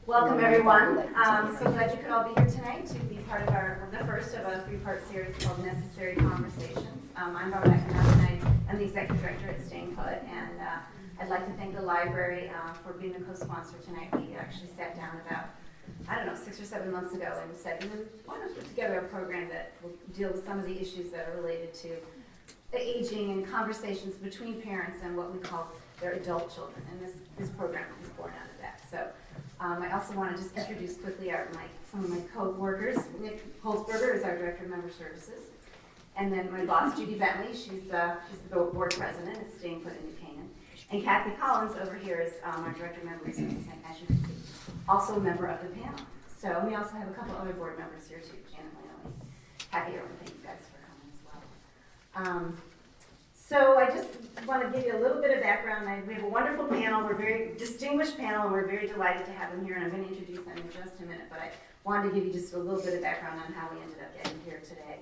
Welcome, everyone. So glad you could all be here tonight to be part of the first of a three-part series called Necessary Conversations. I'm Barbara McNabb, and I'm the Executive Director at Staying Put, and I'd like to thank the library for being the co-sponsor tonight. We actually sat down about, 6 or 7 months ago and said, why don't we put together a program that will deal with some of the issues that are related to aging and conversations between parents and what we call their adult children, and this program is born out of that. So I also want to just introduce quickly some of my co-workers. Nick Holzberger is our Director of Member Services, and then my boss, Judy Bentley, she's the board president at Staying Put in New Canaan, and Kathy Collins over here is our Director of Member Resources, as you can see, also a member of the panel. So we also have a couple other board members here too, Janet Leone, Kathy Irwin. Thank you guys for coming as well. So I just want to give you a little bit of background. We have a wonderful panel. We're a very distinguished panel, and we're very delighted to have them here, and I'm going to introduce them in just a minute, but I wanted to give you just a little bit of background on how we ended up getting here today.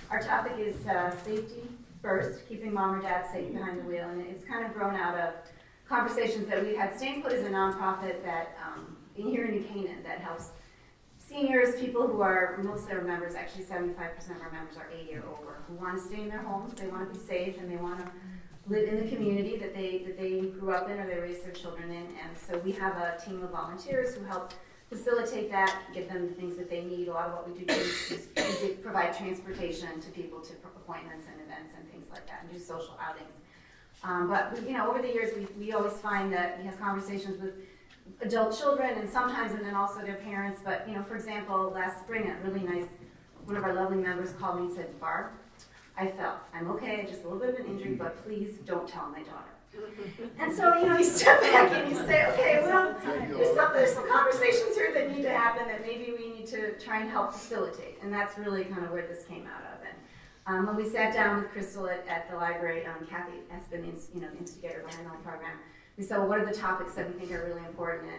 Our topic is safety first, keeping mom or dad safe behind the wheel, and it's kind of grown out of conversations that we've had. Staying Put is a nonprofit that, here in New Canaan, that helps seniors, people who are, most of our members, actually 75% of our members are 80 or over, who want to stay in their homes, they want to be safe, and they want to live in the community that they grew up in or they raised their children in. And so we have a team of volunteers who help facilitate that, give them the things that they need. A lot of what we do is provide transportation to people to appointments and events and things like that, and do social outings. But over the years, we always find that we have conversations with adult children and then also their parents. But for example, last spring, one of our lovely members called me and said, "Barb, I'm okay, just a little bit of an injury, but please don't tell my daughter." And so you step back and you say, okay, well, there's some conversations here that need to happen that maybe we need to try and help facilitate, and that's really kind of where this came out of. And when we sat down with Crystal at the library, Kathy has been the instigator behind the whole program. We said, well, what are the topics that we think are really important?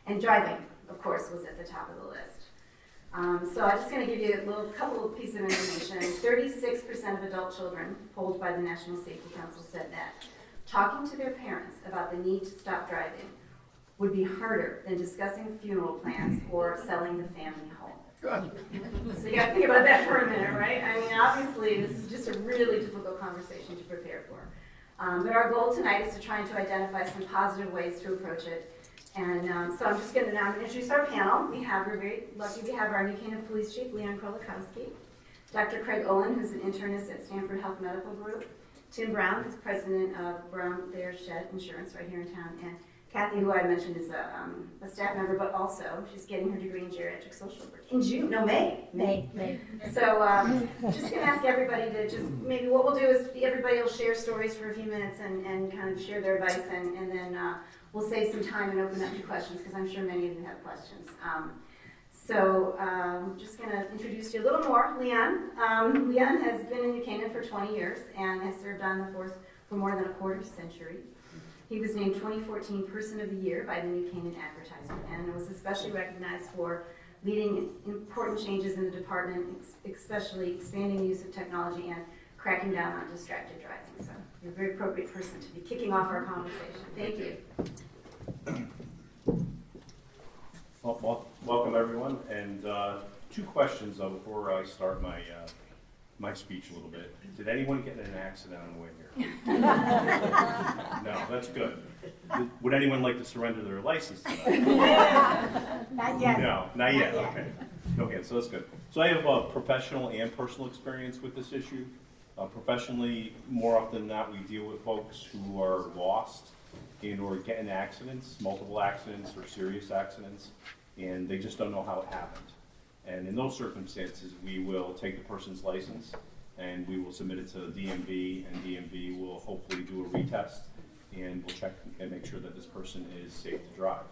And driving, of course, was at the top of the list. So I'm just going to give you a couple of pieces of information. 36% of adult children polled by the National Safety Council said that talking to their parents about the need to stop driving would be harder than discussing funeral plans or selling the family home. So you got to think about that for a minute, right? I mean, obviously, this is just a really difficult conversation to prepare for. But our goal tonight is to try to identify some positive ways to approach it. And so I'm just going to now introduce our panel. We're very lucky we have our New Canaan Police Chief, Leon Krolikowski, Dr. Craig Olin, who's an internist at Stanford Health Medical Group, Tim Brown, who's president of Brown Bear Shed Insurance right here in town, and Kathy, who I mentioned is a staff member, but also she's getting her degree in geriatric social work in June. No, May. So just going to ask everybody to just, maybe what we'll do is everybody will share stories for a few minutes and kind of share their advice, and then we'll save some time and open up to questions, because I'm sure many of you have questions. So I'm just going to introduce you a little more. Leon. Leon has been in New Canaan for 20 years and has served on the force for more than a quarter century. He was named 2014 Person of the Year by the New Canaan Advertiser, and was especially recognized for leading important changes in the department, especially expanding the use of technology and cracking down on distracted driving. So you're a very appropriate person to be kicking off our conversation. Thank you. Well, welcome everyone, and 2 questions though before I start my speech a little bit. Did anyone get in an accident on the way here? No, that's good. Would anyone like to surrender their license tonight? Not yet. No, not yet. Okay, so that's good. So I have a professional and personal experience with this issue. Professionally, more often than not, we deal with folks who are lost and or get in accidents, multiple accidents or serious accidents, and they just don't know how it happened. And in those circumstances, we will take the person's license and we will submit it to DMV, and DMV will hopefully do a retest, and we'll check and make sure that this person is safe to drive.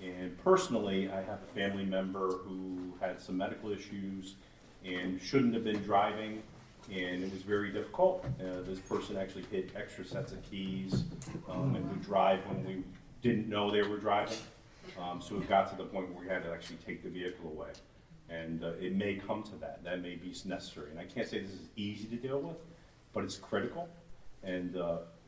And personally, I have a family member who had some medical issues and shouldn't have been driving, and it was very difficult. This person actually hid extra sets of keys and would drive when we didn't know they were driving. So it got to the point where we had to actually take the vehicle away. And it may come to that. That may be necessary. And I can't say this is easy to deal with, but it's critical. And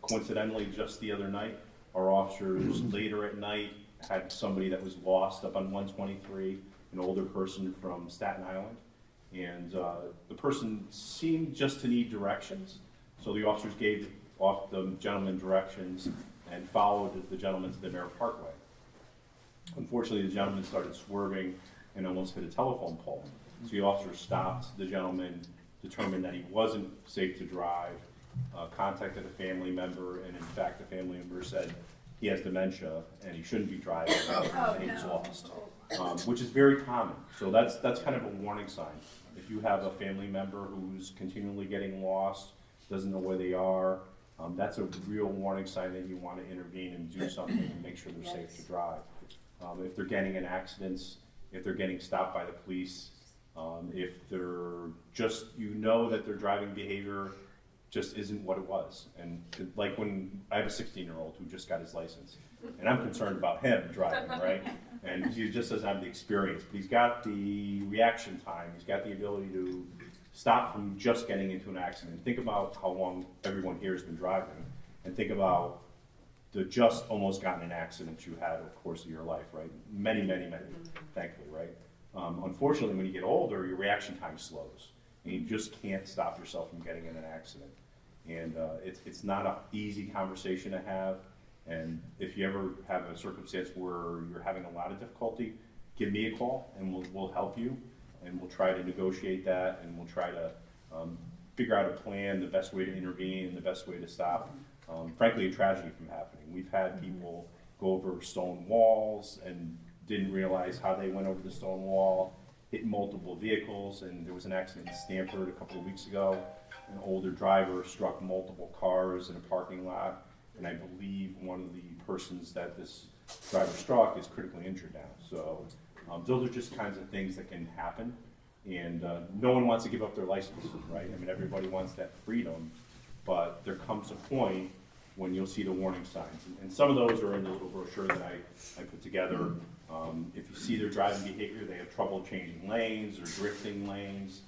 coincidentally, just the other night, our officers later at night had somebody that was lost up on 123, an older person from Staten Island. And the person seemed just to need directions. So the officers gave off the gentleman directions and followed the gentleman to the Merritt Parkway. Unfortunately, the gentleman started swerving and almost hit a telephone pole. So the officer stopped the gentleman, determined that he wasn't safe to drive, contacted a family member, and in fact, the family member said he has dementia and he shouldn't be driving and he was lost, which is very common. So that's kind of a warning sign. If you have a family member who's continually getting lost, doesn't know where they are, that's a real warning sign that you want to intervene and do something and make sure they're safe to drive. If they're getting in accidents, if they're getting stopped by the police, if they're just, that their driving behavior just isn't what it was. And like when I have a 16-year-old who just got his license, and I'm concerned about him driving, right? And he just doesn't have the experience, but he's got the reaction time, he's got the ability to stop from just getting into an accident. Think about how long everyone here has been driving, and think about the just almost gotten in accidents you had over the course of your life, right? Many, many, many, thankfully, right? Unfortunately, when you get older, your reaction time slows, and you just can't stop yourself from getting in an accident. And it's not an easy conversation to have. And if you ever have a circumstance where you're having a lot of difficulty, give me a call, and we'll help you, and we'll try to negotiate that, and we'll try to figure out a plan, the best way to intervene, and the best way to stop, frankly, a tragedy from happening. We've had people go over stone walls and didn't realize how they went over the stone wall, hit multiple vehicles, and there was an accident in Stamford a couple of weeks ago. An older driver struck multiple cars in a parking lot, and I believe one of the persons that this driver struck is critically injured now. So those are just kinds of things that can happen, and no one wants to give up their license, right? I mean, everybody wants that freedom, but there comes a point when you'll see the warning signs. And some of those are in the little brochure that I put together. If you see their driving behavior, they have trouble changing lanes or drifting lanes.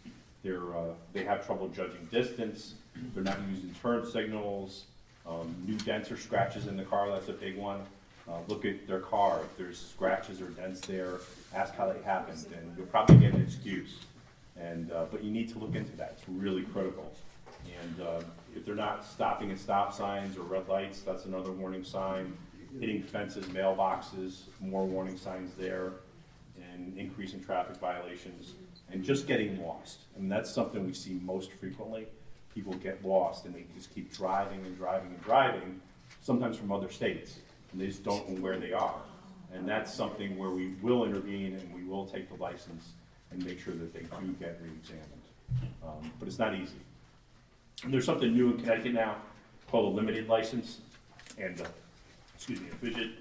They have trouble judging distance. They're not using turn signals. New dents or scratches in the car, that's a big one. Look at their car. If there's scratches or dents there, ask how they happened, and you'll probably get an excuse. But you need to look into that. It's really critical. And if they're not stopping at stop signs or red lights, that's another warning sign. Hitting fences, mailboxes, more warning signs there, and increase in traffic violations, and just getting lost. And that's something we see most frequently. People get lost and they just keep driving and driving and driving, sometimes from other states, and they just don't know where they are. And that's something where we will intervene and we will take the license and make sure that they do get re-examined. But it's not easy. And there's something new in Connecticut now called a limited license, and a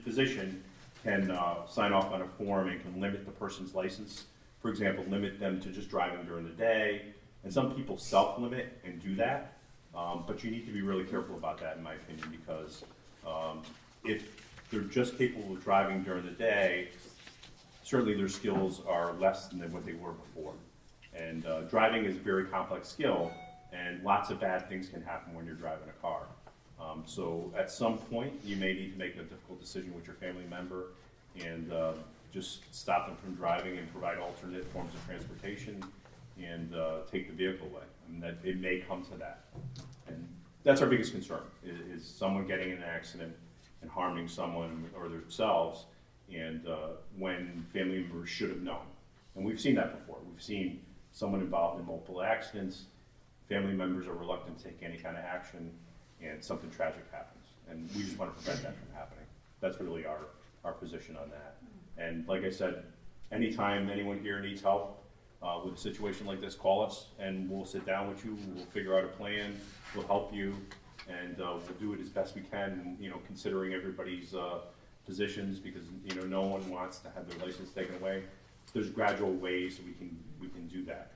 physician can sign off on a form and can limit the person's license. For example, limit them to just driving during the day. And some people self-limit and do that, but you need to be really careful about that, in my opinion, because if they're just capable of driving during the day, certainly their skills are less than what they were before. And driving is a very complex skill, and lots of bad things can happen when you're driving a car. So at some point, you may need to make a difficult decision with your family member and just stop them from driving and provide alternate forms of transportation and take the vehicle away. I mean, that it may come to that. And that's our biggest concern, is someone getting in an accident and harming someone or themselves, and when family members should have known. And we've seen that before. We've seen someone involved in multiple accidents, family members are reluctant to take any kind of action, and something tragic happens. And we just want to prevent that from happening. That's really our position on that. And like I said, anytime anyone here needs help with a situation like this, call us and we'll sit down with you, we'll figure out a plan, we'll help you, and we'll do it as best we can, considering everybody's positions, because no one wants to have their license taken away. There's gradual ways we can do that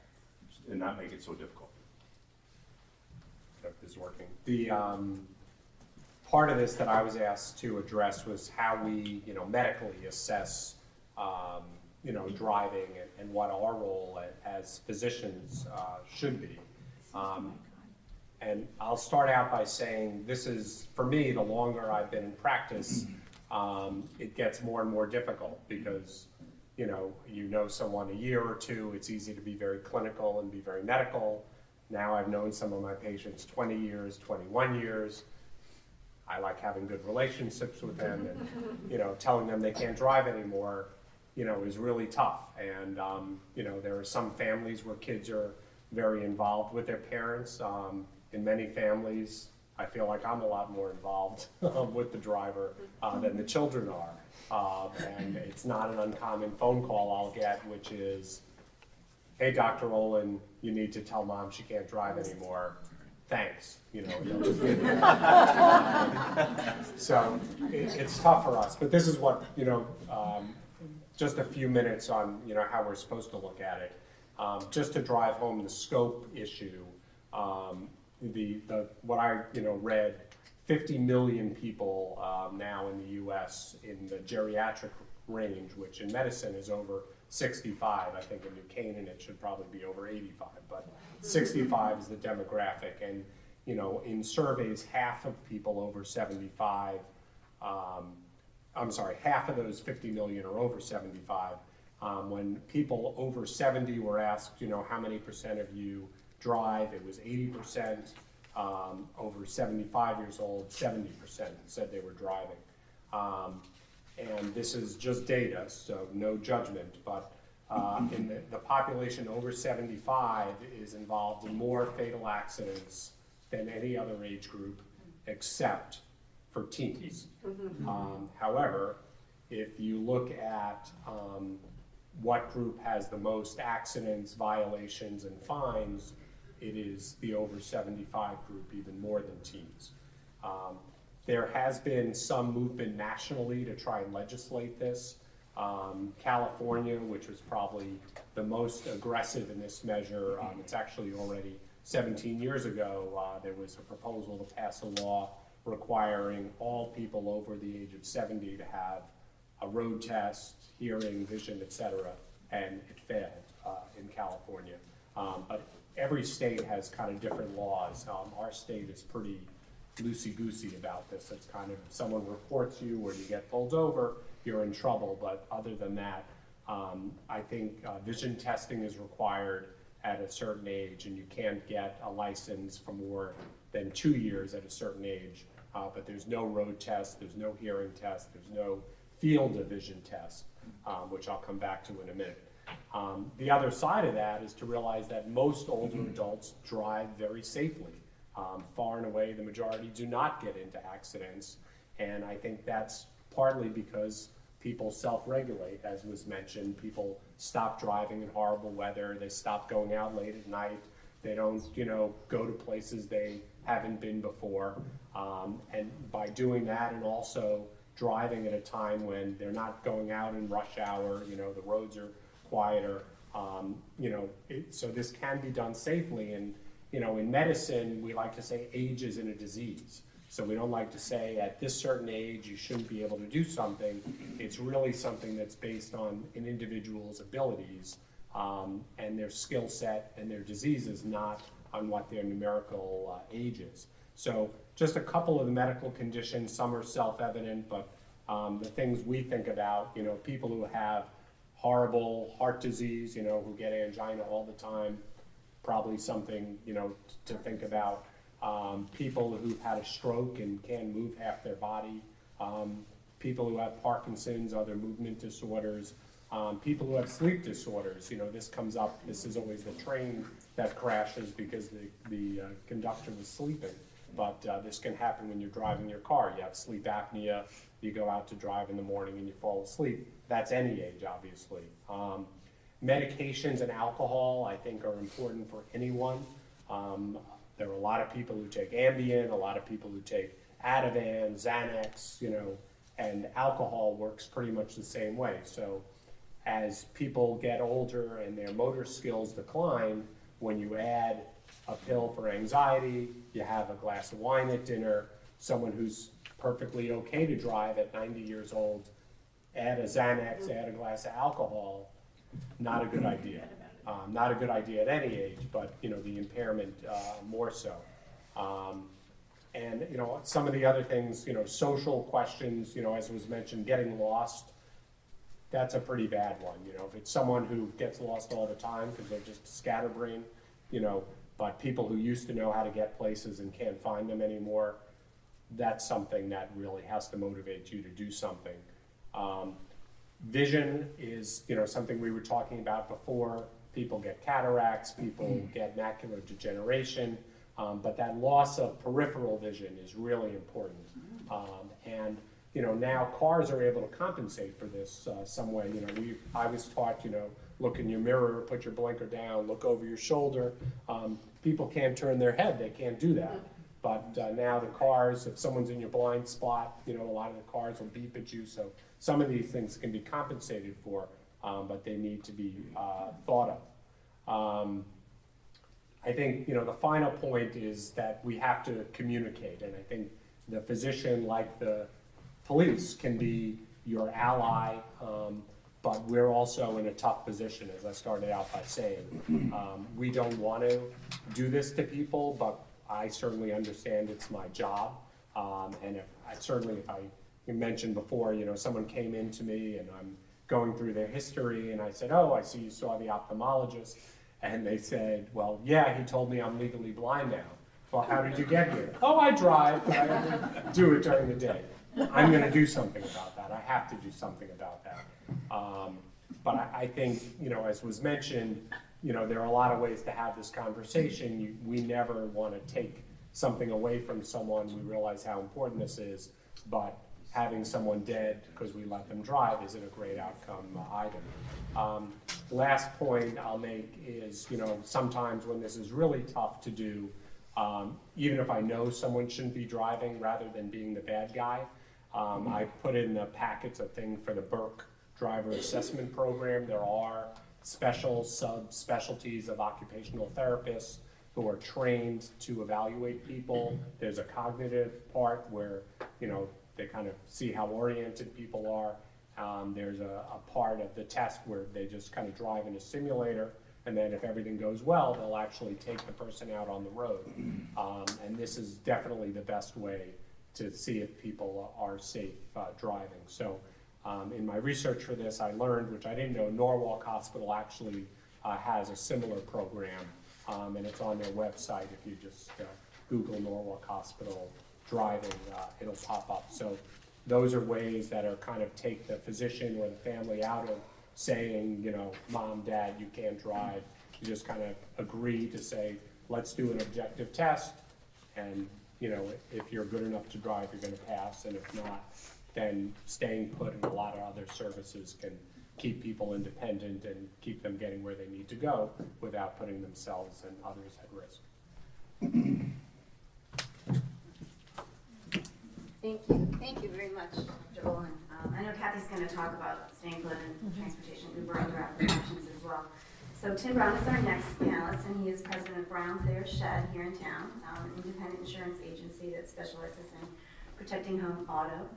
and not make it so difficult. Is working. The part of this that I was asked to address was how we, medically assess, driving and what our role as physicians should be. And I'll start out by saying this is, for me, the longer I've been in practice, it gets more and more difficult because, you know someone a year or two, it's easy to be very clinical and be very medical. Now I've known some of my patients 20 years, 21 years. I like having good relationships with them, and, telling them they can't drive anymore, is really tough. And, there are some families where kids are very involved with their parents. In many families, I feel like I'm a lot more involved with the driver than the children are. And it's not an uncommon phone call I'll get, which is, hey, Dr. Olin, you need to tell mom she can't drive anymore. Thanks. They'll just give me so it's tough for us. But this is what, just a few minutes on, how we're supposed to look at it. Just to drive home the scope issue, what I read, 50 million people now in the U.S. in the geriatric range, which in medicine is over 65. I think in New Canaan it should probably be over 85, but 65 is the demographic. And in surveys, half of people over 75, half of those 50 million are over 75. When people over 70 were asked, how many percent of you drive, it was 80%. Over 75 years old, 70% said they were driving. And this is just data, so no judgment, but in the population over 75 is involved in more fatal accidents than any other age group except for teens. However, if you look at what group has the most accidents, violations, and fines, it is the over 75 group, even more than teens. There has been some movement nationally to try and legislate this. California, which was probably the most aggressive in this measure, it's actually already 17 years ago, there was a proposal to pass a law requiring all people over the age of 70 to have a road test, hearing, vision, etc., and it failed in California. But every state has kind of different laws. Our state is pretty loosey-goosey about this. It's kind of, if someone reports you or you get pulled over, you're in trouble. But other than that, I think vision testing is required at a certain age, and you can't get a license for more than 2 years at a certain age. But there's no road test, there's no hearing test, there's no field of vision test, which I'll come back to in a minute. The other side of that is to realize that most older adults drive very safely. Far and away, the majority do not get into accidents, and I think that's partly because people self-regulate, as was mentioned. People stop driving in horrible weather, they stop going out late at night, they don't, go to places they haven't been before, and by doing that and also driving at a time when they're not going out in rush hour, the roads are quieter, so this can be done safely. And in medicine, we like to say age isn't a disease. So we don't like to say at this certain age you shouldn't be able to do something. It's really something that's based on an individual's abilities and their skill set and their diseases, not on what their numerical age is. So just a couple of the medical conditions, some are self-evident, but the things we think about, people who have horrible heart disease, who get angina all the time, probably something, to think about. People who've had a stroke and can't move half their body, people who have Parkinson's, other movement disorders, people who have sleep disorders. This comes up, this is always the train that crashes because the conductor was sleeping. But this can happen when you're driving your car. You have sleep apnea, you go out to drive in the morning and you fall asleep. That's any age, obviously. Medications and alcohol, I think, are important for anyone. There are a lot of people who take Ambien, a lot of people who take Ativan, Xanax, and alcohol works pretty much the same way. So as people get older and their motor skills decline, when you add a pill for anxiety, you have a glass of wine at dinner, someone who's perfectly okay to drive at 90 years old, add a Xanax, add a glass of alcohol, not a good idea. Not a good idea at any age, but the impairment more so. And, you know, some of the other things, you know, social questions, you know, as was mentioned, getting lost, that's a pretty bad one. You know, if it's someone who gets lost all the time because they're just a scatterbrain, you know, but people who used to know how to get places and can't find them anymore, that's something that really has to motivate you to do something. Vision is, you know, something we were talking about before. People get cataracts, people get macular degeneration, but that loss of peripheral vision is really important. And you know, now cars are able to compensate for this some way. You know, I was taught, you know, look in your mirror, put your blinker down, look over your shoulder. People can't turn their head, they can't do that. But now the cars, if someone's in your blind spot, you know, a lot of the cars will beep at you. So some of these things can be compensated for, but they need to be thought of. I think, you know, the final point is that we have to communicate. And I think the physician, like the police, can be your ally, but we're also in a tough position, as I started out by saying. We don't want to do this to people, but I certainly understand it's my job. And if I mentioned before, you know, someone came in to me and I'm going through their history and I said, oh, I see you saw the ophthalmologist. And they said, well, yeah, he told me I'm legally blind now. Well, how did you get here? Oh, I drive, but I don't do it during the day. I'm going to do something about that. I have to do something about that. But I think, you know, as was mentioned, you know, there are a lot of ways to have this conversation. We never want to take something away from someone. We realize how important this is, but having someone dead because we let them drive isn't a great outcome either. Last point I'll make is, you know, sometimes when this is really tough to do, even if I know someone shouldn't be driving, rather than being the bad guy, I put in the packets a thing for the Burke Driver Assessment Program. There are special subspecialties of occupational therapists who are trained to evaluate people. There's a cognitive part where, you know, they kind of see how oriented people are. There's a part of the test where they just kind of drive in a simulator, and then if everything goes well, they'll actually take the person out on the road. And this is definitely the best way to see if people are safe driving. So in my research for this, I learned, which I didn't know, Norwalk Hospital actually has a similar program, and it's on their website. If you just Google Norwalk Hospital driving, it'll pop up. So those are ways that are kind of take the physician or the family out of saying, you know, mom, dad, you can't drive. You just kind of agree to say, let's do an objective test, and you know, if you're good enough to drive, you're going to pass, and if not, then staying put in a lot of other services can keep people independent and keep them getting where they need to go without putting themselves and others at risk. Thank you very much, Joel. And I know Kathy's going to talk about staying put and transportation, Uber, other applications as well. So Tim Brown is our next panelist, and he is president of Brown Thayer Shed here in town, an independent insurance agency that specializes in protecting home, auto,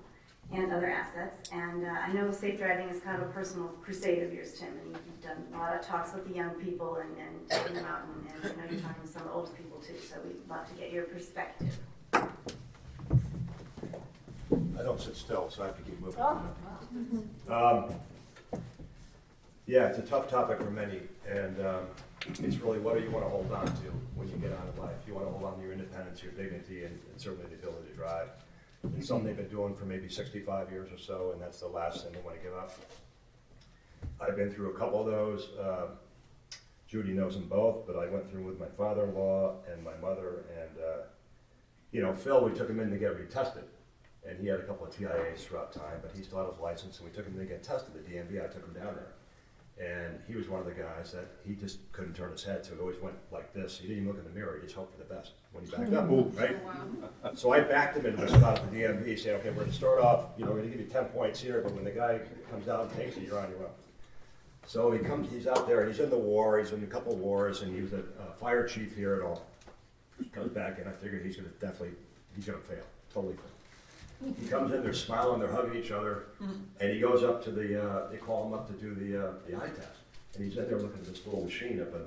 and other assets. And I know safe driving is kind of a personal crusade of yours, Tim, and you've done a lot of talks with the young people and taking them out, and I know you're talking to some old people too, so we'd love to get your perspective. I don't sit still, so I have to keep moving. Oh, Yeah, it's a tough topic for many, and it's really what do you want to hold on to when you get out of life. You want to hold on to your independence, your dignity, and certainly the ability to drive. It's something they've been doing for maybe 65 years or so, and that's the last thing they want to give up. I've been through a couple of those. Judy knows them both, but I went through with my father-in-law and my mother, and you know, Phil, we took him in to get retested. And he had a couple of TIAs throughout time, but he still had his license, and we took him to get tested at DMV. I took him down there. And he was one of the guys that he just couldn't turn his head, so he always went like this. He didn't even look in the mirror, he just hoped for the best when he backed up, right? So I backed him into the spot at the DMV, saying, okay, we're gonna start off, you know, we're gonna give you 10 points here, but when the guy comes out and takes it, you're on your own. So he's out there, he's in the war, he's in a couple of wars, and he was a fire chief here and all. He comes back, and I figured he's gonna fail, totally fail. He comes in, they're smiling, they're hugging each other, and he goes up to they call him up to do the eye test. And he's in there looking at this little machine up on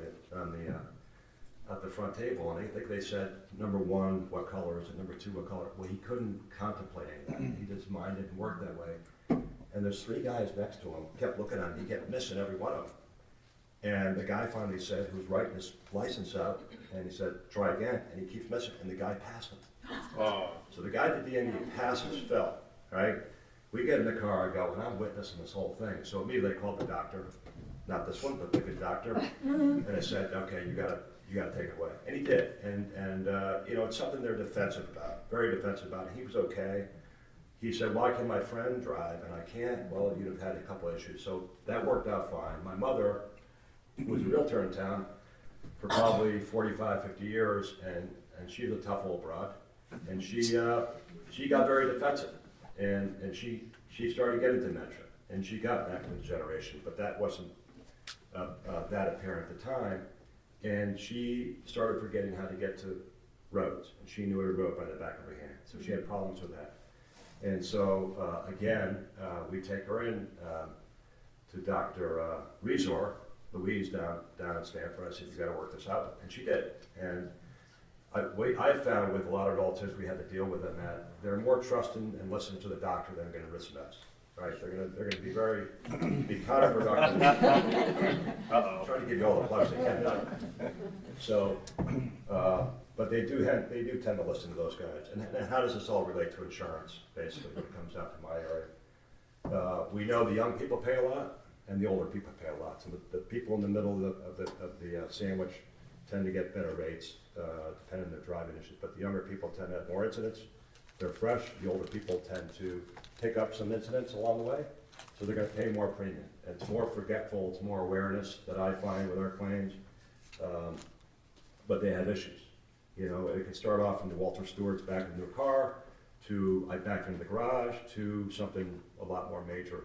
at the front table, and I think they said, number one, what color is it? Number two, what color? Well, he couldn't contemplate any of that. He just mind didn't work that way. And there's three guys next to him, kept looking at him, he kept missing every one of them. And the guy finally said, who's writing his license out, and he said, try again, and he keeps missing, and the guy passed him. Oh, So the guy that DMV passes fell, right? We get in the car, I go, and I'm witnessing this whole thing. So immediately I called the doctor, not this one, but the good doctor, and I said, okay, you gotta take it away. And he did, and you know, it's something they're defensive about, very defensive about. He was okay. He said, why can my friend drive and I can't? Well, you'd have had a couple of issues. So that worked out fine. My mother was a realtor in town for probably 45, 50 years, and she's a tough old broad. And she got very defensive, and she started getting dementia, and she got macular degeneration, but that wasn't that apparent at the time. And she started forgetting how to get to roads, and she knew every road by the back of her hand. So she had problems with that. And so, again, we take her in to Dr. Louise down in Stanford. I said, you gotta work this out, and she did. And I found with a lot of relatives we had to deal with them that they're more trusting and listening to the doctor than gonna risk mess. Right, they're gonna be counterproductive. Trying to give you all the plugs they can. So, but they do tend to listen to those guys. And how does this all relate to insurance, basically, when it comes down to my area? We know the young people pay a lot, and the older people pay a lot. So the people in the middle of the sandwich tend to get better rates, depending on their driving issues. But the younger people tend to have more incidents. They're fresh. The older people tend to pick up some incidents along the way, so they're going to pay more premium. It's more forgetful. It's more awareness that I find with our claims, but they have issues. You know, it can start off in the Walter Stewart's back into a car, to I backed into the garage, to something a lot more major.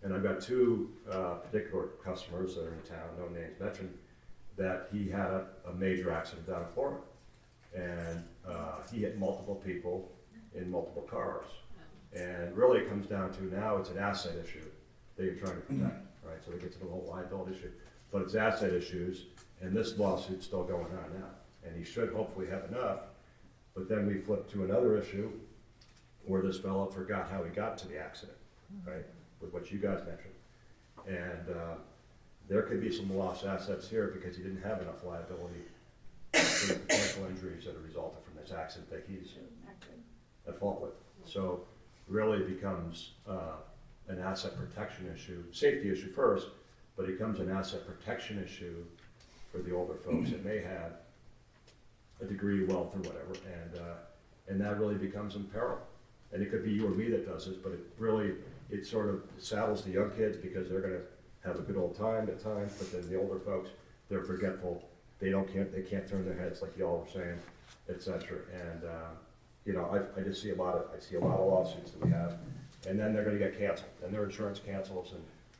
And I've got two particular customers that are in town, no names mentioned, that he had a major accident down in Florida, and he hit multiple people in multiple cars. And really it comes down to now it's an asset issue that you're trying to protect, right? So they get to the whole liability issue, but it's asset issues, and this lawsuit's still going on now. And he should hopefully have enough, but then we flip to another issue where this fellow forgot how he got to the accident, right? With what you guys mentioned. And there could be some lost assets here because he didn't have enough liability for the potential injuries that have resulted from this accident that he's at fault with. So really it becomes an asset protection issue, safety issue first, but it becomes an asset protection issue for the older folks that may have a degree of wealth or whatever, and that really becomes in peril. And it could be you or me that does this, but it sort of saddles the young kids because they're gonna have a good old time at times, but then the older folks, they're forgetful, they can't turn their heads like y'all were saying, et cetera. And you know, I just see a lot of lawsuits that we have, and then they're gonna get canceled, and their insurance cancels,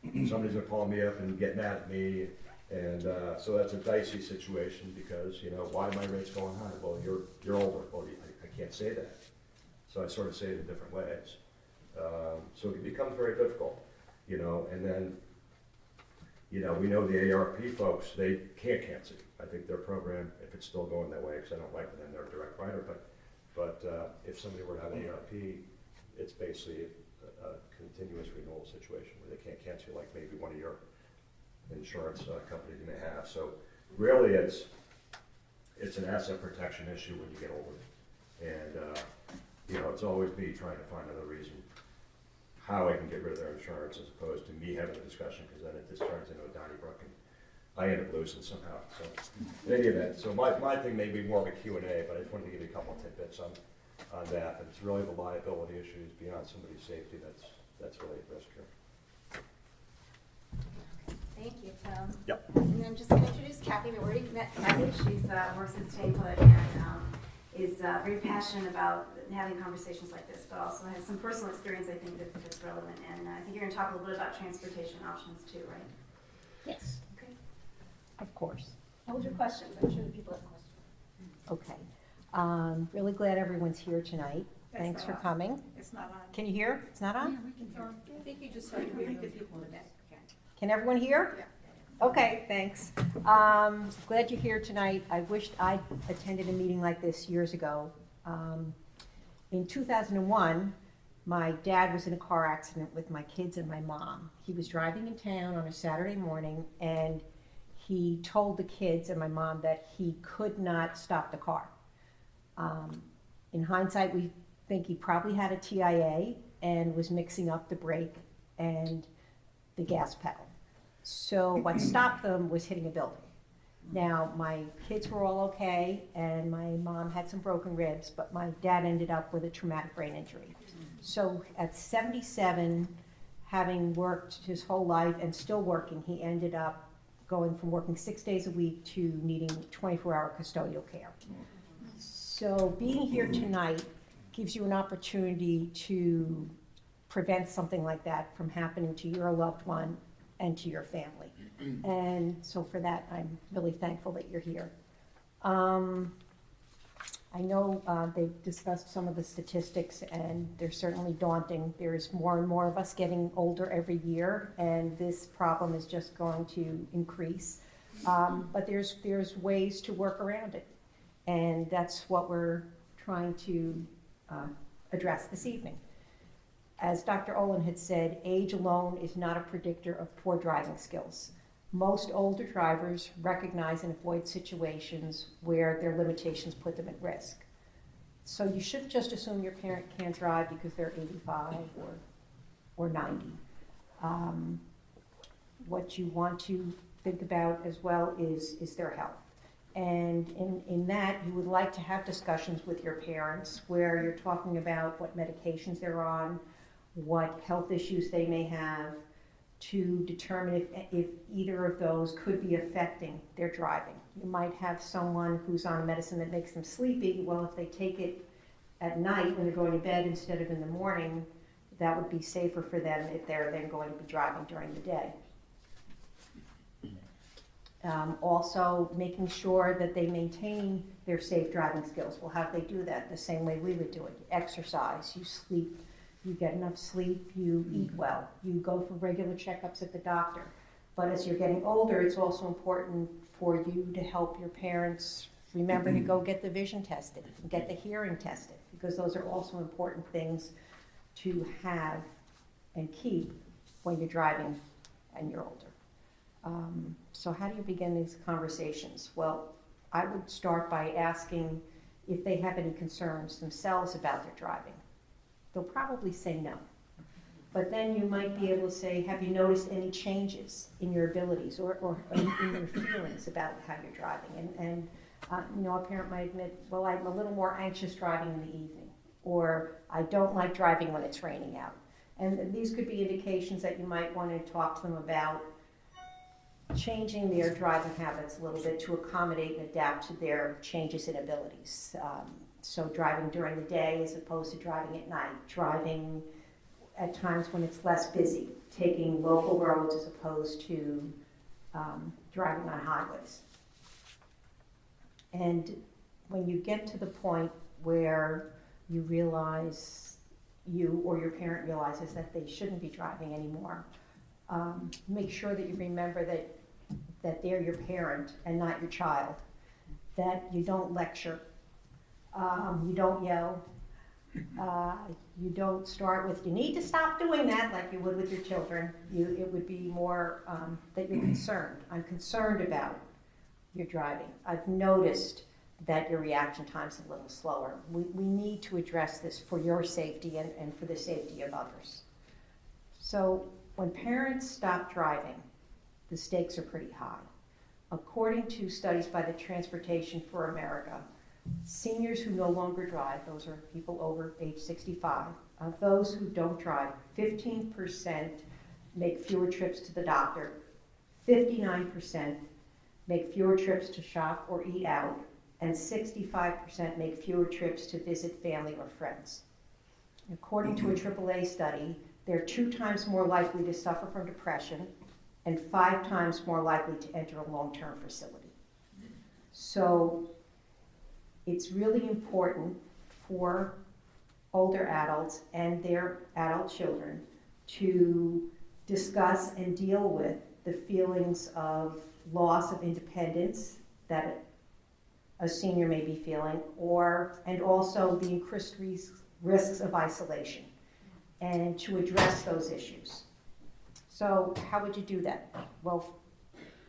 and somebody's gonna call me up and get mad at me, and so that's a dicey situation because, you know, why are my rates going high? Well, you're older. Well, I can't say that. So I sort of say it in different ways. So it becomes very difficult, you know, and then, you know, we know the ARP folks, they can't cancel. I think their program, if it's still going that way, because I don't like them, they're a direct writer, but if somebody were to have an ARP, it's basically a continuous renewal situation where they can't cancel like maybe one of your insurance companies you may have. So really it's an asset protection issue when you get older. And you know, it's always me trying to find another reason how I can get rid of their insurance as opposed to me having a discussion, because then it just turns into a Donnybrook and I end up losing somehow. So in any event, so my thing may be more of a Q&A, but I just wanted to give you a couple of tidbits on that. But it's really the liability issues beyond somebody's safety that's really at risk here. Thank you, Tim. Yep. And then just going to introduce Kathy. We already met Kathy. She's works at Stay Put and is very passionate about having conversations like this, but also has some personal experience I think that's relevant. And I think you're going to talk a little bit about transportation options too, right? Yes, Okay. of course. Hold your questions. I'm sure the people have questions. Okay. Really glad everyone's here tonight. That's Thanks not for on. coming. It's not on. Can you hear? It's not on? I think you just have to be the people in the back. Can everyone hear? Yeah. Okay, thanks. Glad you're here tonight. I wished I'd attended a meeting like this years ago. In 2001, my dad was in a car accident with my kids and my mom. He was driving in town on a Saturday morning, and he told the kids and my mom that he could not stop the car. In hindsight, we think he probably had a TIA and was mixing up the brake and the gas pedal. So what stopped them was hitting a building. Now, my kids were all okay, and my mom had some broken ribs, but my dad ended up with a traumatic brain injury. So at 77, having worked his whole life and still working, he ended up going from working 6 days a week to needing 24-hour custodial care. So being here tonight gives you an opportunity to prevent something like that from happening to your loved one and to your family. And so for that, I'm really thankful that you're here. I know they've discussed some of the statistics, and they're certainly daunting. There's more and more of us getting older every year, and this problem is just going to increase. But there's ways to work around it, and that's what we're trying to address this evening. As Dr. Olin had said, age alone is not a predictor of poor driving skills. Most older drivers recognize and avoid situations where their limitations put them at risk. So you shouldn't just assume your parent can't drive because they're 85 or 90. What you want to think about as well is their health. And in that, you would like to have discussions with your parents where you're talking about what medications they're on, what health issues they may have, to determine if either of those could be affecting their driving. You might have someone who's on a medicine that makes them sleepy. Well, if they take it at night when they're going to bed instead of in the morning, that would be safer for them if they're then going to be driving during the day. Also, making sure that they maintain their safe driving skills. Well, how do they do that? The same way we would do it. You exercise, you sleep, you get enough sleep, you eat well, you go for regular checkups at the doctor. But as you're getting older, it's also important for you to help your parents remember to go get the vision tested, get the hearing tested, because those are also important things to have and keep when you're driving and you're older. So how do you begin these conversations? Well, I would start by asking if they have any concerns themselves about their driving. They'll probably say no. But then you might be able to say, have you noticed any changes in your abilities or in your feelings about how you're driving? And a parent might admit, well, I'm a little more anxious driving in the evening, or I don't like driving when it's raining out. And these could be indications that you might want to talk to them about changing their driving habits a little bit to accommodate and adapt to their changes in abilities. So driving during the day as opposed to driving at night, driving at times when it's less busy, taking local roads as opposed to driving on highways. And when you get to the point where you realize, you or your parent realizes that they shouldn't be driving anymore, make sure that you remember that they're your parent and not your child, that you don't lecture, you don't yell, you don't start with, you need to stop doing that like you would with your children. It would be more that you're concerned. I'm concerned about your driving. I've noticed that your reaction time's a little slower. We need to address this for your safety and for the safety of others. So when parents stop driving, the stakes are pretty high. According to studies by the Transportation for America, seniors who no longer drive, those are people over age 65, of those who don't drive, 15% make fewer trips to the doctor, 59% make fewer trips to shop or eat out, and 65% make fewer trips to visit family or friends. According to a AAA study, they're 2 times more likely to suffer from depression and 5 times more likely to enter a long-term facility. So it's really important for older adults and their adult children to discuss and deal with the feelings of loss of independence that a senior may be feeling, and also the increased risks of isolation, and to address those issues. So how would you do that? Well,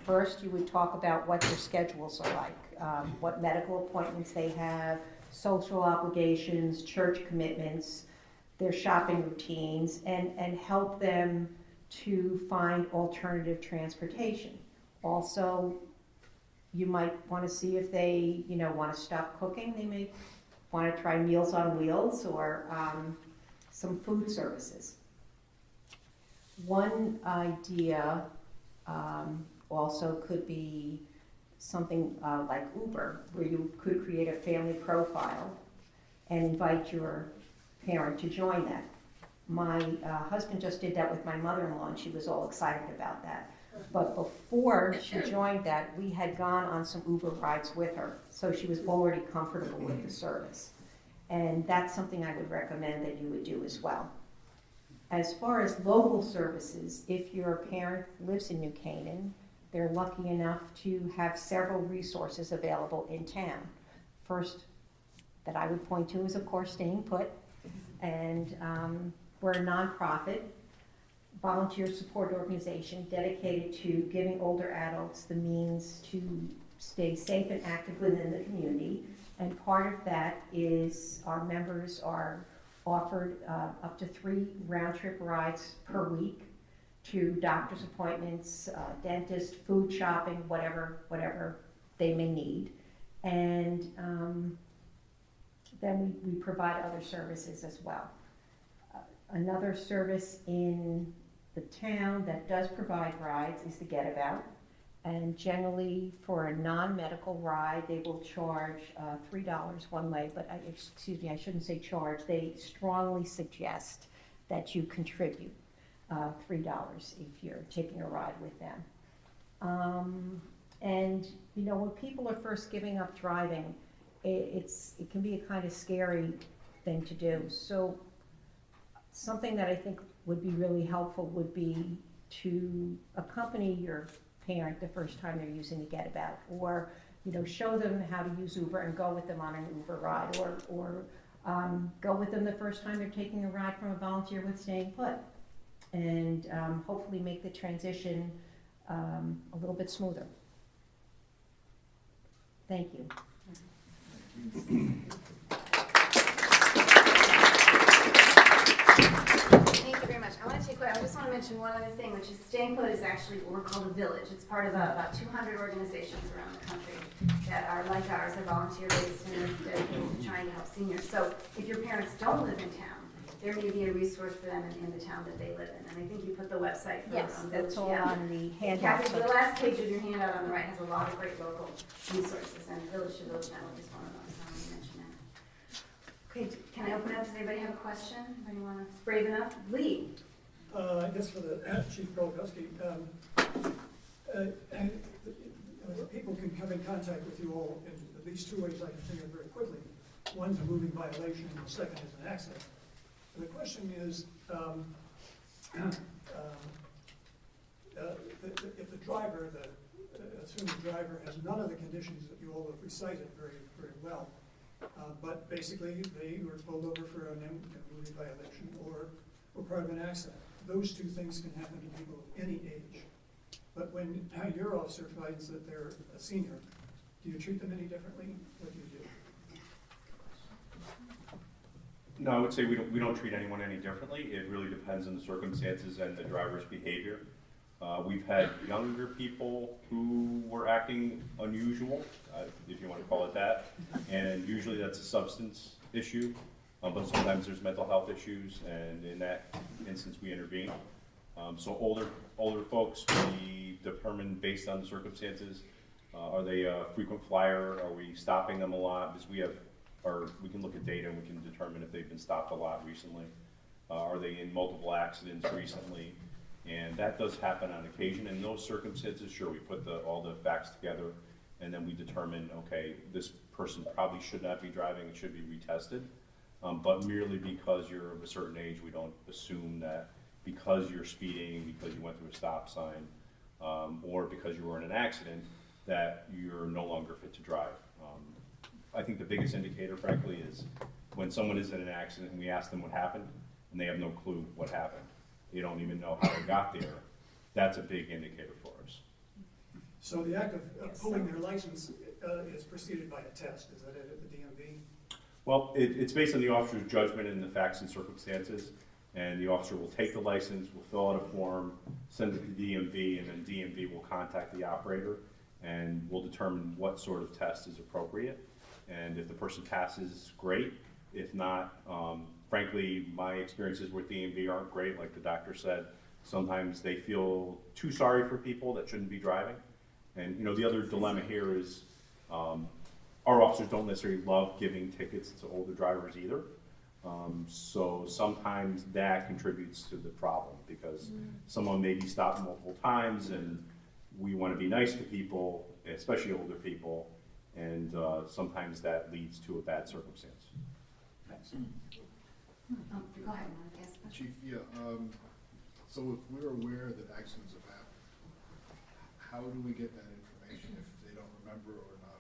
first you would talk about what their schedules are like, what medical appointments they have, social obligations, church commitments, their shopping routines, and help them to find alternative transportation. Also, you might want to see if they, want to stop cooking. They may want to try Meals on Wheels or some food services. One idea also could be something like Uber, where you could create a family profile and invite your parent to join that. My husband just did that with my mother-in-law, and she was all excited about that. But before she joined that, we had gone on some Uber rides with her, so she was already comfortable with the service. And that's something I would recommend that you would do as well. As far as local services, if your parent lives in New Canaan, they're lucky enough to have several resources available in town. First that I would point to is, of course, Staying Put. And we're a nonprofit, volunteer support organization dedicated to giving older adults the means to stay safe and active within the community. And part of that is our members are offered up to 3 round-trip rides per week to doctor's appointments, dentist, food shopping, whatever they may need. And then we provide other services as well. Another service in the town that does provide rides is the Get About. And generally, for a non-medical ride, they will charge $3 one way, but I shouldn't say charge. They strongly suggest that you contribute $3 if you're taking a ride with them. And when people are first giving up driving, it can be a kind of scary thing to do. So something that I think would be really helpful would be to accompany your parent the first time they're using the Get About, or show them how to use Uber and go with them on an Uber ride, or go with them the first time they're taking a ride from a volunteer with Staying Put, and hopefully make the transition a little bit smoother. Thank you. Thank you very much. I just want to mention one other thing, which is Staying Put is actually what we're called a village. It's part of about 200 organizations around the country that are like ours, are volunteer-based and are dedicated to trying to help seniors. So if your parents don't live in town, there may be a resource for them in the town that they live in. And I think you put the website for Yes, Village. that's all Yeah. on the handout. Kathy, the last page of your handout on the right has a lot of great local resources, and Village to Village Network is one of those. I want to mention that. Okay, can I open it up? Does anybody have a question? Anybody want to? Brave enough? Lee. I guess for the Chief Golgowski, people can come in contact with you all in at least 2 ways I can think of very quickly. One's a moving violation, and the second is an accident. And the question is, if the driver, assume the driver has none of the conditions that you all have recited very, very well, but basically they were pulled over for a moving violation or part of an accident. Those 2 things can happen to people of any age. But when your officer finds that they're a senior, do you treat them any differently? What do you do? No, I would say we don't treat anyone any differently. It really depends on the circumstances and the driver's behavior. We've had younger people who were acting unusual, if you want to call it that, and usually that's a substance issue, but sometimes there's mental health issues, and in that instance we intervene. So older folks, we determine based on the circumstances, are they a frequent flyer, are we stopping them a lot, because we can look at data and we can determine if they've been stopped a lot recently. Are they in multiple accidents recently? And that does happen on occasion. In those circumstances, sure, we put all the facts together, and then we determine, okay, this person probably should not be driving, it should be retested. But merely because you're of a certain age, we don't assume that because you're speeding, because you went through a stop sign, or because you were in an accident, that you're no longer fit to drive. I think the biggest indicator, frankly, is when someone is in an accident and we ask them what happened, and they have no clue what happened. They don't even know how they got there. That's a big indicator for us. So the act of pulling their license is preceded by a test, is that it at the DMV? Well, it's based on the officer's judgment and the facts and circumstances, and the officer will take the license, will fill out a form, send it to DMV, and then DMV will contact the operator, and will determine what sort of test is appropriate. And if the person passes, great. If not, frankly, my experiences with DMV aren't great, like the doctor said. Sometimes they feel too sorry for people that shouldn't be driving. And, you know, the other dilemma here is, our officers don't necessarily love giving tickets to older drivers either. So sometimes that contributes to the problem, because someone may be stopped multiple times, and we want to be nice to people, especially older people, and sometimes that leads to a bad circumstance. Go ahead, Mark, yes. Chief, yeah, so if we're aware that accidents have happened, how do we get that information if they don't remember or not,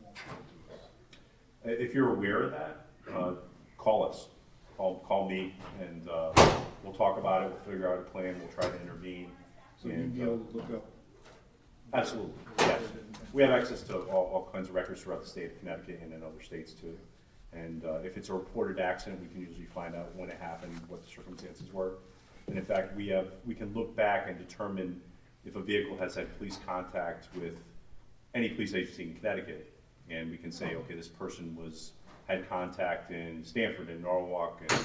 won't give it to us? If you're aware of that, call us. Call me, and we'll talk about it, we'll figure out a plan, we'll try to intervene. So you'd And, be able to look up. Absolutely, yes. We have access to all kinds of records throughout the state of Connecticut and in other states too. And if it's a reported accident, we can usually find out when it happened, what the circumstances were. And in fact, we can look back and determine if a vehicle has had police contact with any police agency in Connecticut. And we can say, okay, this person had contact in Stamford and Norwalk and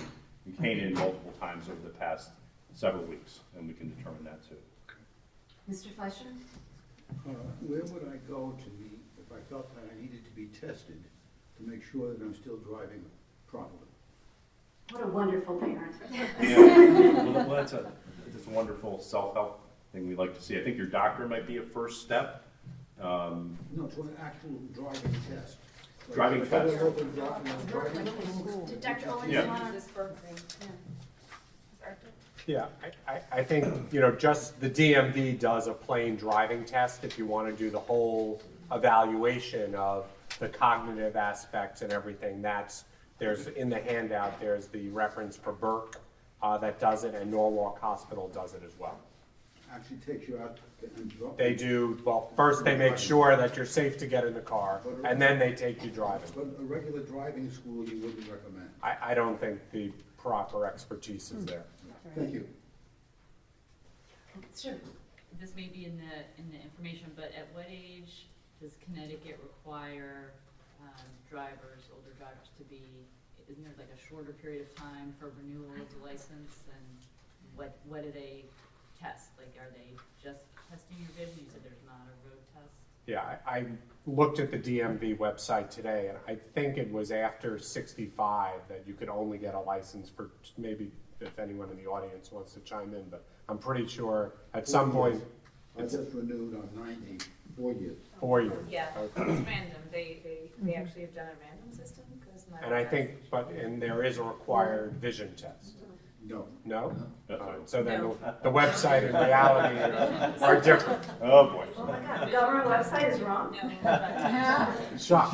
in Canaan multiple times over the past several weeks, and we can determine that too. Mr. Fleischer? Where would I go to be, if I felt that I needed to be tested to make sure that I'm still driving properly? What a wonderful parent. Yeah, well, that's a wonderful self-help thing we like to see. I think your doctor might be a first step. No, to an actual driving test. Like, Driving if I test. go over and driving, Did Dr. Owens Yeah. want to? Yeah, I think, you know, just the DMV does a plain driving test if you want to do the whole evaluation of the cognitive aspects and everything. There's in the handout, there's the reference for Burke that does it, and Norwalk Hospital does it as well. actually takes you out and drop. They do, well, first they make sure that you're safe to get in the car, and then they take you driving. But a regular driving school you wouldn't recommend. I don't think the proper expertise is there. Thank you. Sure. This may be in the information, but at what age does Connecticut require drivers, older drivers to be, isn't there like a shorter period of time for renewal of the license? And what do they test? Like, are they just testing your vision? You said there's not a road test? Yeah, I looked at the DMV website today, and I think it was after 65 that you could only get a license for, maybe if anyone in the audience wants to chime in, but I'm pretty sure at some point, I just renewed on 90, 4 years. 4 years. Yeah, Okay. it's random. They actually have done a random system because my. And I think, and there is a required vision test. No. No? That's Alright, right. so then the website and reality are different. Oh, boy. Oh my God, the government website is wrong? Shock.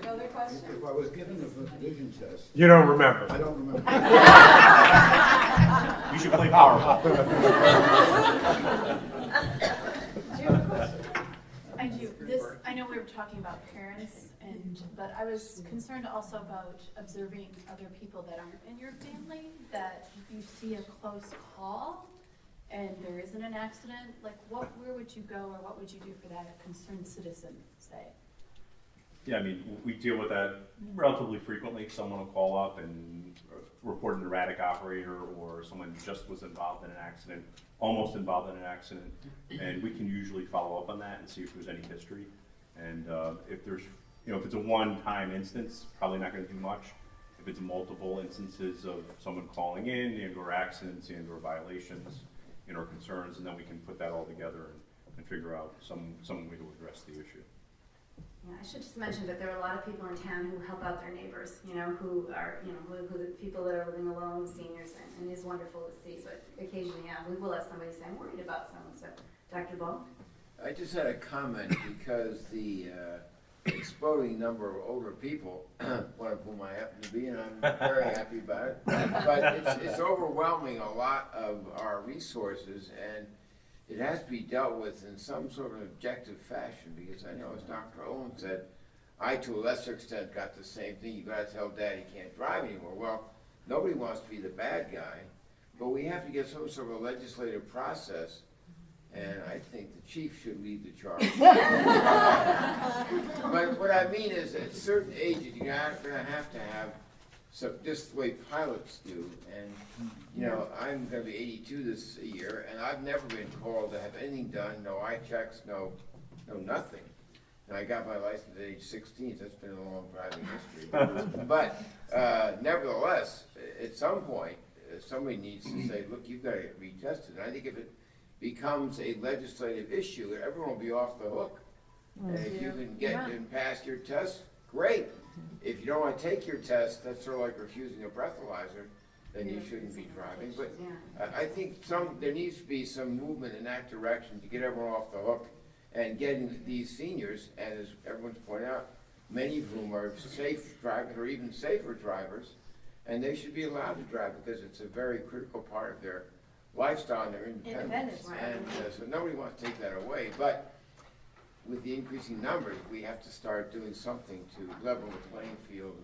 Another question? If I was given a vision test, You don't remember. I don't remember. You should play Powerball. I do. I know we were talking about parents, but I was concerned also about observing other people that aren't in your family, that you see a close call and there isn't an accident, like where would you go or what would you do for that, a concerned citizen, say? Yeah, I mean, we deal with that relatively frequently. Someone will call up and report an erratic operator, or someone just was involved in an accident, almost involved in an accident, and we can usually follow up on that and see if there's any history. And if there's, if it's a one-time instance, probably not going to do much. If it's multiple instances of someone calling in and/or accidents and/or violations and/or concerns, and then we can put that all together and figure out some way to address the issue. Yeah, I should just mention that there are a lot of people in town who help out their neighbors, you know, who are, you know, who the people that are living alone, seniors, and it is wonderful to see, but occasionally, yeah, we will have somebody say, I'm worried about so-and-so. Dr. Ball? I just had a comment because the exploding number of older people, one of whom I happen to be, and I'm very happy about it, but it's overwhelming a lot of our resources, and it has to be dealt with in some sort of objective fashion, because I know, as Dr. Owen said, I, to a lesser extent, got the same thing. You gotta tell Dad he can't drive anymore. Well, nobody wants to be the bad guy, but we have to get some sort of a legislative process, and I think the chief should lead the charge. But what I mean is, at certain ages, you're not gonna have to have some, just the way pilots do, and, you know, I'm gonna be 82 this year, and I've never been called to have anything done, no eye checks, no nothing. And I got my license at age 16, so that's been a long driving history. But nevertheless, at some point, somebody needs to say, look, you've gotta get retested. And I think if it becomes a legislative issue, everyone will be off the hook. And if you can get and pass your test, great. If you don't want to take your test, that's sort of like refusing a breathalyzer, then you shouldn't be driving. But I think there needs to be some movement in that direction to get everyone off the hook and getting these seniors, and as everyone's pointed out, many of whom are safe drivers or even safer drivers, and they should be allowed to drive because it's a very critical part of their lifestyle and their independence. And so nobody wants to take that away, but with the increasing numbers, we have to start doing something to level the playing field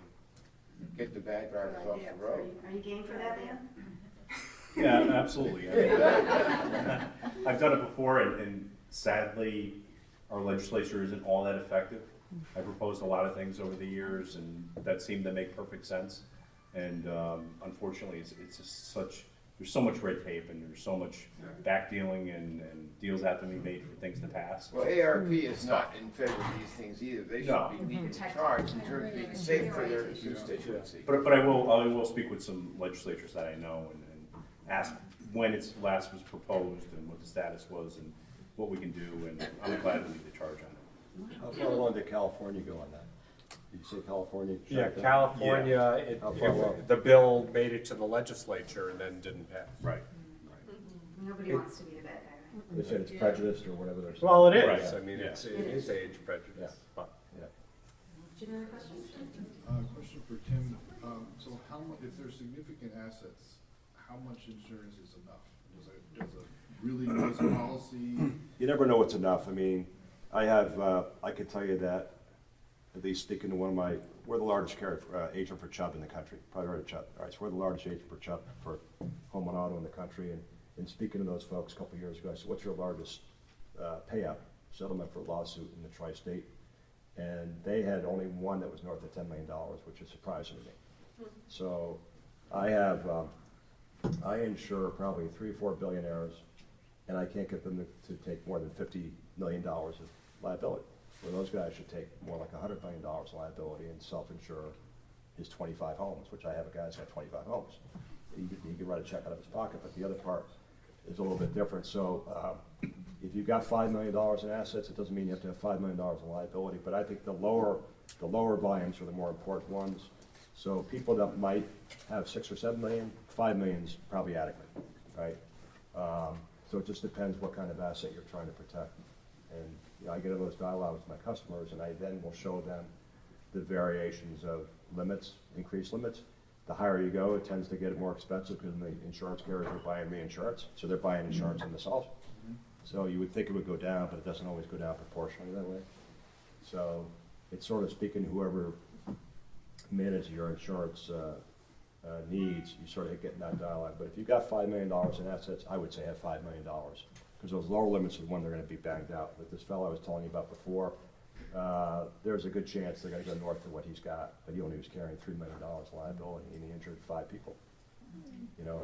and get the bad drivers off the road. Are you game for that, Dan? Yeah, absolutely. I mean, I've done it before, and sadly, our legislature isn't all that effective. I proposed a lot of things over the years, and that seemed to make perfect sense. And unfortunately, it's just there's so much red tape, and there's so much backdealing, and deals have to be made for things to pass. Well, ARP is not in favor of these things either. They should be leading the charge in terms of being safe for their constituency. But I will speak with some legislators that I know and ask when it's last was proposed and what the status was and what we can do, and I'm glad to lead the charge on it. How far along did California go on that? Did you say California? Yeah, California, How far along? the bill made it to the legislature and then didn't pass. Right. Nobody wants to be the bad guy, right? They said it's prejudiced or whatever they're saying. Well, it is, Right. I mean, it is age prejudice, but. Do you have any questions? Question for Tim. So how much, if there's significant assets, how much insurance is enough? Does a really nice policy? You never know what's enough. I mean, I can tell you that, at least speaking to we're the largest carrier, agent for Chubb in the country, probably heard of Chubb. All right, so we're the largest agent for Chubb for home and auto in the country. And speaking to those folks a couple of years ago, I said, what's your largest payout settlement for a lawsuit in the tri-state? And they had only one that was north of $10 million, which is surprising to me. So I insure probably 3 or 4 billionaires, and I can't get them to take more than $50 million of liability. Where those guys should take more like $100 million of liability and self-insure his 25 homes, which I have a guy that's got 25 homes. He can write a check out of his pocket, but the other part is a little bit different. So if you've got $5 million in assets, it doesn't mean you have to have $5 million in liability, but I think the lower volumes are the more important ones. So people that might have 6 or 7 million, 5 million is probably adequate, right? So it just depends what kind of asset you're trying to protect. And I get into those dialogues with my customers, and I then will show them the variations of limits, increased limits. The higher you go, it tends to get more expensive because the insurance carriers are buying reinsurance, so they're buying insurance in this also. So you would think it would go down, but it doesn't always go down proportionally that way. So it's sort of speaking to whoever manages your insurance needs, you sort of get in that dialogue. But if you've got $5 million in assets, I would say have $5 million. Because those lower limits are the one they're going to be banged out. But this fellow I was telling you about before, there's a good chance they're going to go north of what he's got, but he only was carrying $3 million liability, and he injured 5 people.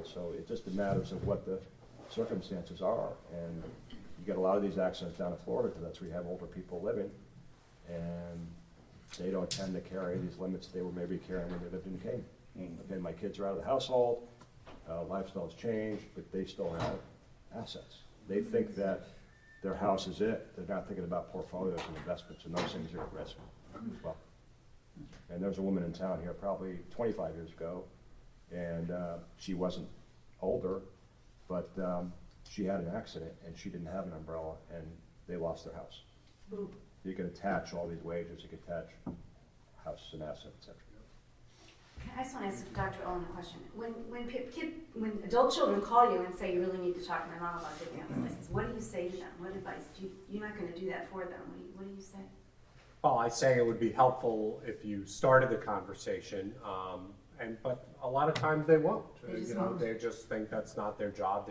So it just matters of what the circumstances are, and you get a lot of these accidents down in Florida because that's where you have older people living, and they don't tend to carry these limits they were maybe carrying when they lived in Canaan. Okay, my kids are out of the household, lifestyles change, but they still have assets. They think that their house is it. They're not thinking about portfolios and investments, and those things are at risk as well. And there was a woman in town here probably 25 years ago, and she wasn't older, but she had an accident, and she didn't have an umbrella, and they lost their house. You can attach all these wages, you can attach house and asset, et cetera. I just want to ask Dr. Owen a question. When adult children call you and say, you really need to talk to my mom about getting out of the license, what do you say to them? What advice? You're not going to do that for them. What do you say? Well, I say it would be helpful if you started the conversation, but a lot of times they won't. They just won't. They just think that's not their job.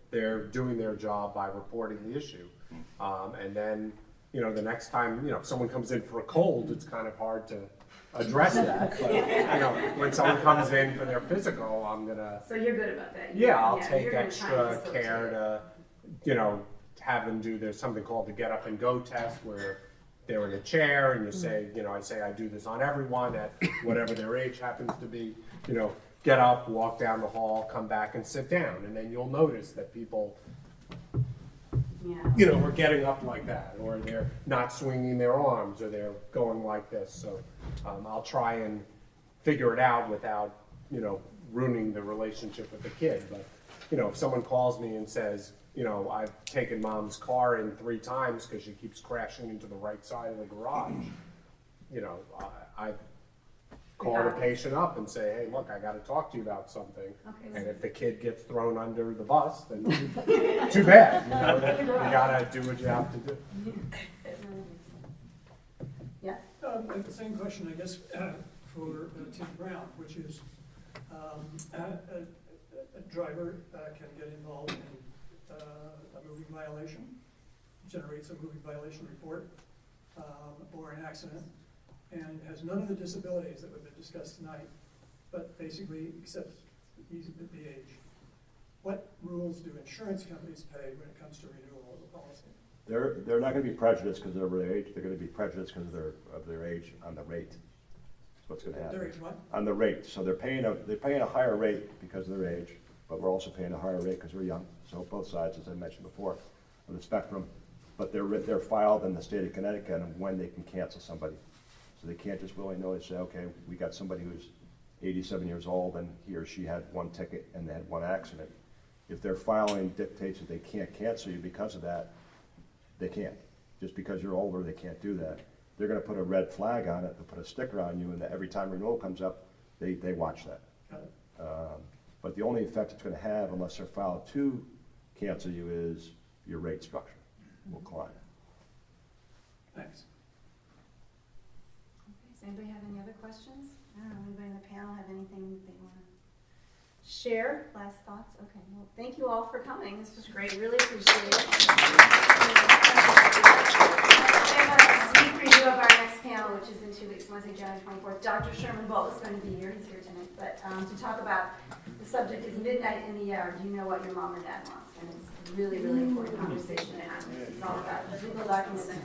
They're doing their job by reporting the issue, and then the next time if someone comes in for a cold, it's kind of hard to address that. But when someone comes in for their physical, I'm gonna. So you're good about that? I'll you're take gonna try and extra facilitate care it. to have them do. There's something called the get up and go test where they're in a chair and you say, I say I do this on everyone at whatever their age happens to be, get up, walk down the hall, come back and sit down. And then you'll notice that people, are getting up like that, or they're not swinging their arms, or they're going like this. So I'll try and figure it out without, ruining the relationship with the kid. But, if someone calls me and says, I've taken mom's car in 3 times because she keeps crashing into the right side of the garage, I call the patient up and say, hey, look, I got to talk to you about something. Okay. And if the kid gets thrown under the bus, then too bad. You got to do what you have to do. Yes. And the same question, I guess, for Tim Brown, which is a driver can get involved in a moving violation, generates a moving violation report, or an accident, and has none of the disabilities that have been discussed tonight, but basically accepts that he's at the age. What rules do insurance companies pay when it comes to renewal of the policy? They're not going to be prejudiced because of their age. They're going to be prejudiced because of their age on the rate. That's what's going to happen. Their age what? On the rate. So they're paying a higher rate because of their age, but we're also paying a higher rate because we're young. So both sides, as I mentioned before, of the spectrum. But they're filed in the state of Connecticut on when they can cancel somebody. So they can't just willy-nilly say, okay, we got somebody who's 87 years old and he or she had 1 ticket and they had 1 accident. If their filing dictates that they can't cancel you because of that, they can't. Just because you're older, they can't do that. They're going to put a red flag on it, they'll put a sticker on you, and every time renewal comes up, they watch that. But the only effect it's going to have, unless they're filed to cancel you, is your rate structure will climb. Thanks. Does anybody have any other questions? I don't know, anybody in the panel have anything they want to share? Last thoughts? Okay, well, thank you all for coming. This was great, really appreciate it. We have a sneak preview of our next panel, which is in 2 weeks, Wednesday, January 24th. Dr. Sherman Bolt is going to be here, he's here tonight, but to talk about, the subject is Midnight in the ER, do you know what your mom or dad wants? And it's a really, really important conversation, and it's all about legal documents and